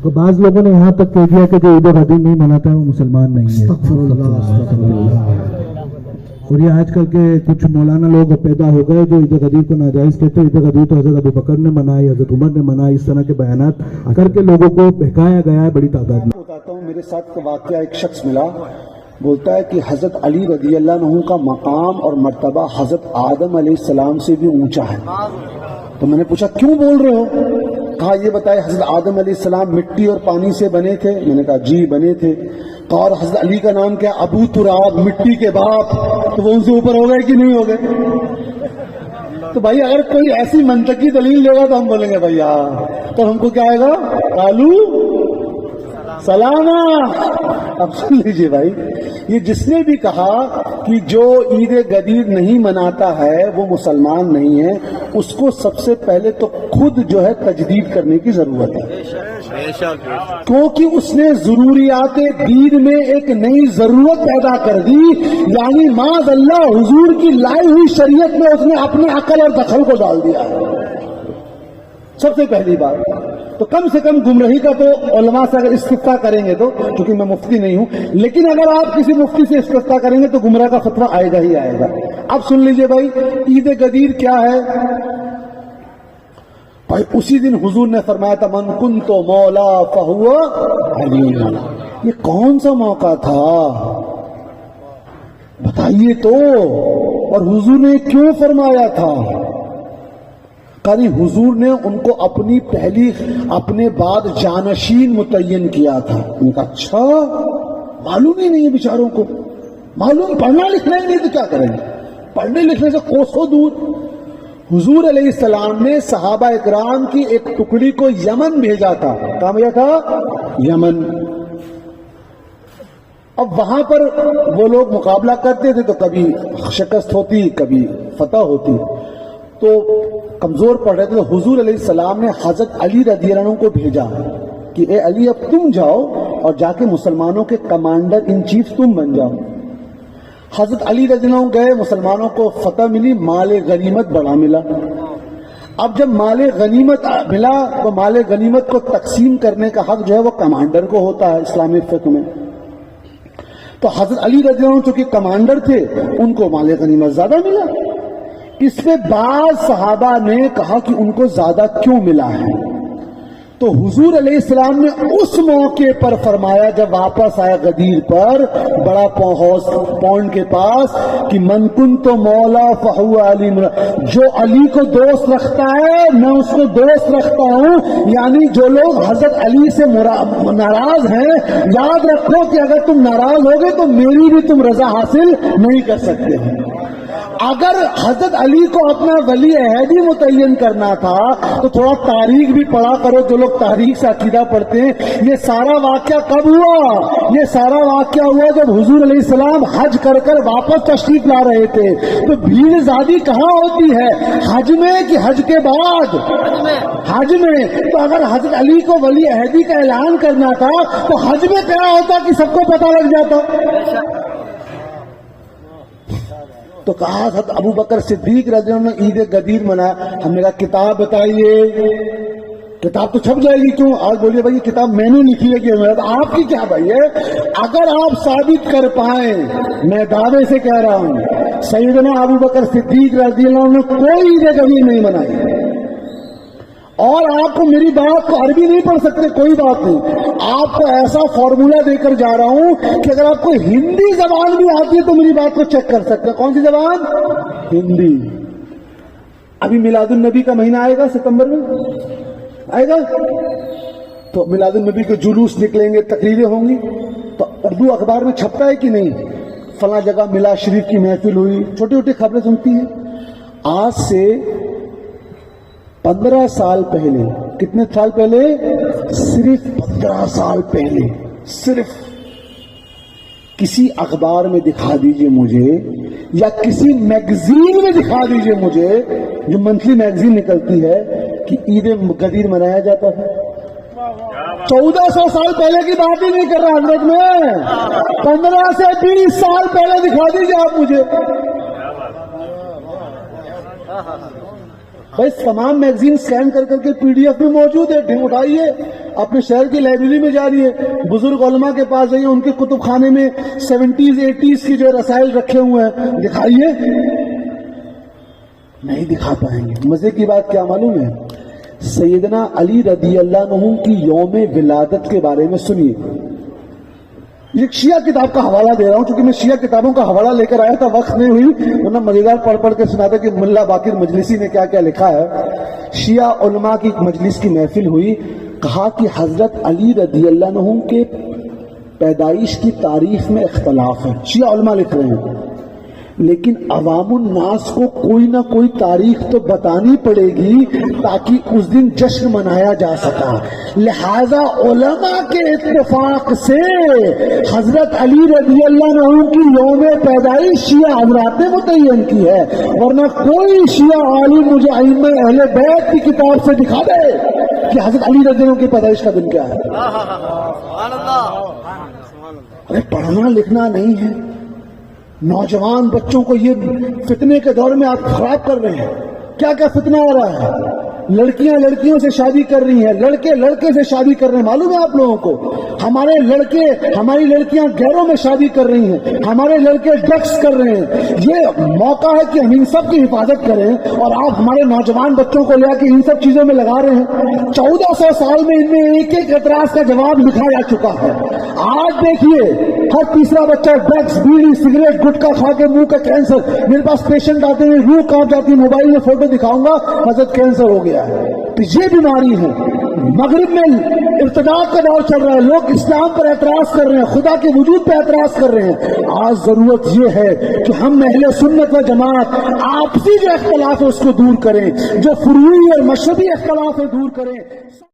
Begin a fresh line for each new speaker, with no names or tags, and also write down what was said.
تو بعض لوگوں نے یہاں تک کہہ دیا کہ جو عید غدیر نہیں مناتا ہے وہ مسلمان نہیں ہے. اور یہ آج کل کے کچھ مولانا لوگ پیدا ہو گئے جو عید غدیر کو ناجائز کہتے ہیں. عید غدیر تو حضرت ابو بکر نے منائی, حضرت عمر نے منائی. اس طرح کے بیانات کر کے لوگوں کو بہکایا گیا ہے بڑی تعداد میں.
بتاتا ہوں, میرے ساتھ کا واقعہ, ایک شخص ملا, بولتا ہے کہ حضرت علی رضی اللہ عنہ کا مقام اور مرتبہ حضرت آدم علیہ السلام سے بھی اونچا ہے. تو میں نے پوچھا کیوں بول رہے ہو؟ کہا یہ بتائے حضرت آدم علیہ السلام مٹی اور پانی سے بنے تھے. میں نے کہا جی بنے تھے. اور حضرت علی کا نام کیا؟ ابو تراب, مٹی کے باپ. تو وہ ان سے اوپر ہو گئے کہ نہیں ہو گئے؟ تو بھائی اگر کوئی ایسی منطقی دلیل لے گا تو ہم بولیں گے بھائی ہاں, تو ہم کو کیا آئے گا؟ کالو سلامہ. اب سن لیجئے بھائی, یہ جس نے بھی کہا کہ جو عید غدیر نہیں مناتا ہے وہ مسلمان نہیں ہے, اس کو سب سے پہلے تو خود جو ہے تجدید کرنے کی ضرورت ہے, کیونکہ اس نے ضروریات دین میں ایک نئی ضرورت پیدا کر دی. یعنی معاذ اللہ حضور کی لائی ہوئی شریعت میں اس نے اپنے عقل اور دخل کو ڈال دیا ہے. سب سے پہلی بات تو کم سے کم گمراہی کا تو علماء سے اگر استفتاء کریں گے تو, کیونکہ میں مفتی نہیں ہوں, لیکن اگر آپ کسی مفتی سے استفتاء کریں گے تو گمراہ کا فتویٰ آئے گا ہی آئے گا. اب سن لیجئے بھائی, عید غدیر کیا ہے بھائی؟ اسی دن حضور نے فرمایا تھا من کنت مولا فہو علی. یہ کون سا موقع تھا بتائیے تو, اور حضور نے کیوں فرمایا تھا؟ قاری حضور نے ان کو اپنی پہلی اپنے بعد جانشین متعین کیا تھا. ان کا اچھا معلوم ہی نہیں ہے بیچاروں کو, معلوم پڑھنا لکھنا ہی نہیں تو کیا کریں گے؟ پڑھنے لکھنے سے کوسوں دور. حضور علیہ السلام نے صحابہ اکرام کی ایک ٹکڑی کو یمن بھیجا تھا. کہاں بھیجا تھا؟ یمن. اب وہاں پر وہ لوگ مقابلہ کرتے تھے تو کبھی شکست ہوتی کبھی فتح ہوتی, تو کمزور پڑ رہے تھے. تو حضور علیہ السلام نے حضرت علی رضی اللہ عنہ کو بھیجا کہ اے علی اب تم جاؤ اور جا کے مسلمانوں کے کمانڈر ان چیف تم بن جاؤ. حضرت علی رضی اللہ عنہ گئے, مسلمانوں کو فتح ملی, مال غنیمت بڑا ملا. اب جب مال غنیمت ملا تو مال غنیمت کو تقسیم کرنے کا حق جو ہے وہ کمانڈر کو ہوتا ہے اسلامی فقہ میں. تو حضرت علی رضی اللہ عنہ چونکہ کمانڈر تھے ان کو مال غنیمت زیادہ ملا. اس پہ بعض صحابہ نے کہا کہ ان کو زیادہ کیوں ملا ہے؟ تو حضور علیہ السلام نے اس موقع پر فرمایا جب واپس آیا غدیر پر بڑا پونڈ کے پاس کہ من کنت مولا فہو علی, جو علی کو دوست رکھتا ہے میں اس کو دوست رکھتا ہوں. یعنی جو لوگ حضرت علی سے ناراض ہیں, یاد رکھو کہ اگر تم ناراض ہوگے تو میری بھی تم رضا حاصل نہیں کر سکتے ہیں. اگر حضرت علی کو اپنا ولی عہدی متعین کرنا تھا تو تھوڑا تاریخ بھی پڑھا کرو. جو لوگ تاریخ سے عقیدہ پڑھتے ہیں, یہ سارا واقعہ کب ہوا؟ یہ سارا واقعہ ہوا جب حضور علیہ السلام حج کر کر واپس تشریف لا رہے تھے. تو بھیڑ زیادہ کہاں ہوتی ہے؟ حج میں کہ حج کے بعد؟ حج میں. تو اگر حضرت علی کو ولی عہدی کا اعلان کرنا تھا تو حج میں کیا ہوتا کہ سب کو پتہ لگ جاتا. تو کہا حضرت ابو بکر صدیق رضی اللہ عنہ نے عید غدیر منایا. ہم نے کہا کتاب بتائیے. کتاب تو چھپ جائے گی, کیوں؟ آج بولیے بھائی یہ کتاب میں نے لکھی ہے کہ آپ کی کیا بھائی ہے؟ اگر آپ ثابت کر پائیں, میں دعوے سے کہہ رہا ہوں سیدنا ابو بکر صدیق رضی اللہ عنہ نے کوئی عید غدیر نہیں منائی. اور آپ کو میری بات کو عربی نہیں پڑھ سکتے, کوئی بات نہیں. آپ کو ایسا فارمولا دے کر جا رہا ہوں کہ اگر آپ کو ہندی زبان بھی آتی ہے تو میری بات کو چیک کر سکتے ہیں. کون سی زبان؟ ہندی. ابھی میلاد النبی کا مہینہ آئے گا, ستمبر میں آئے گا, تو میلاد النبی کے جلوس نکلیں گے, تقریریں ہوں گی. تو اردو اخبار میں چھپتا ہے کہ نہیں, فلاں جگہ میلاد شریف کی محفل ہوئی, چھوٹی چھوٹی خبریں سنتی ہیں. آج سے 15 سال پہلے, کتنے سال پہلے؟ صرف 15 سال پہلے, صرف کسی اخبار میں دکھا دیجئے مجھے یا کسی میگزین میں دکھا دیجئے مجھے, جو منتھلی میگزین نکلتی ہے, کہ عید غدیر منایا جاتا ہے. 1400 سال پہلے کی بات ہی نہیں کر رہا حضرت میں, 15 سے 20 سال پہلے دکھا دیجئے آپ مجھے. بھائی تمام میگزین سکین کر کر کے PDF میں موجود ہے, اٹھائیے اپنے شہر کی لائبریری میں جائیے, بزرگ علماء کے پاس جائیے, ان کے کتب خانے میں 70s 80s کی جو رسائل رکھے ہوئے ہیں, دکھائیے, نہیں دکھا پائیں گے. مزے کی بات کیا معلوم ہے, سیدنا علی رضی اللہ عنہ کی یوم ولادت کے بارے میں سنیے. ایک شیعہ کتاب کا حوالہ دے رہا ہوں, چونکہ میں شیعہ کتابوں کا حوالہ لے کر آیا تھا, وقت نہیں ہوئی, ورنہ مزیدار پڑھ کے سناتا کہ ملا باقر مجلسی نے کیا کیا لکھا ہے. شیعہ علماء کی ایک مجلس کی محفل ہوئی, کہا کہ حضرت علی رضی اللہ عنہ کے پیدائش کی تاریخ میں اختلاف ہے. شیعہ علماء لکھ رہے ہیں, لیکن عوام الناس کو کوئی نہ کوئی تاریخ تو بتانی پڑے گی تاکہ اس دن جشن منایا جا سکا. لہذا علماء کے اتفاق سے حضرت علی رضی اللہ عنہ کی یوم پیدائش شیعہ حضرات نے متعین کی ہے, ورنہ کوئی شیعہ عالم مجھے ائمہ اہل بیت کی کتاب سے دکھا دے کہ حضرت علی رضی اللہ عنہ کی پیدائش کا دن کیا ہے. ارے پڑھنا لکھنا نہیں ہے, نوجوان بچوں کو یہ فتنے کے دور میں آپ خراب کر رہے ہیں. کیا کیا فتنہ ہو رہا ہے, لڑکیاں لڑکیوں سے شادی کر رہی ہیں, لڑکے لڑکے سے شادی کر رہے ہیں. معلوم ہے آپ لوگوں کو, ہمارے لڑکے ہماری لڑکیاں گھروں میں شادی کر رہی ہیں, ہمارے لڑکے ڈرگس کر رہے ہیں. یہ موقع ہے کہ ہم ان سب کی حفاظت کریں, اور آپ ہمارے نوجوان بچوں کو لے کے ان سب چیزوں میں لگا رہے ہیں. 1400 سال میں ان میں ایک ایک اعتراض کا جواب لکھا جا چکا ہے. آج دیکھیے ہر تیسرا بچہ ڈرگس, بیڑی, سگریٹ, گٹکا کھا کے منہ کا کینسر. میرے پاس پیشنٹ آتے ہیں, روح کانپ جاتی ہے, موبائل میں فوٹو دکھاؤں گا, حضرت کینسر ہو گیا ہے. تو یہ بیماری ہے. مغرب میں ارتداد کا دور چل رہا ہے, لوگ اسلام پر اعتراض کر رہے ہیں, خدا کے وجود پہ اعتراض کر رہے ہیں. آج ضرورت یہ ہے کہ ہم اہل سنت و جماعت آپسی جو اختلاف ہے اس کو دور کریں, جو فروعی اور مذہبی اختلاف ہے دور کریں.